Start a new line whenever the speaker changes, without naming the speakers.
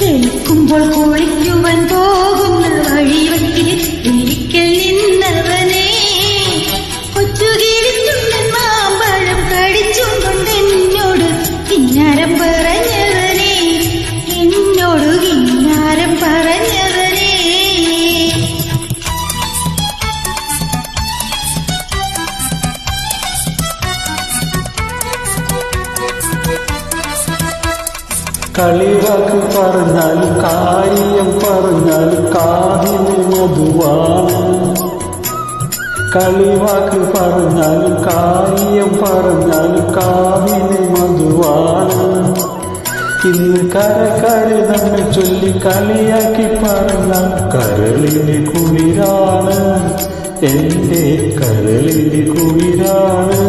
വെളുക്കുമ്പോൾ കുളിക്കുവാൻ പോകുന്ന വഴിവെക്കിൽ ഒരിക്കൽ നിന്നവനെ കൊച്ചുകിളിച്ചുണ്ടൻ മാമ്പഴം കടിച്ചും കൊണ്ട് എന്നോട് കിന്നാരം പറഞ്ഞവനെ, എന്നോട് കിന്നാരം പറഞ്ഞവനെ.
കളിവാക്ക് പറഞ്ഞാൽ കാര്യം പറഞ്ഞാൽ കാതിന് മധുവാണ്. കളിവാക്ക് പറഞ്ഞാൽ കാര്യം പറഞ്ഞാൽ കാതിന് മധുവാണ്. ഇന്ന് കരകര് നമ്മെ ചൊല്ലി കളിയാക്കി പറഞ്ഞാൽ കരളിന് കുളിരാണ്, എന്റെ കരളിന് കുളിരാണ്.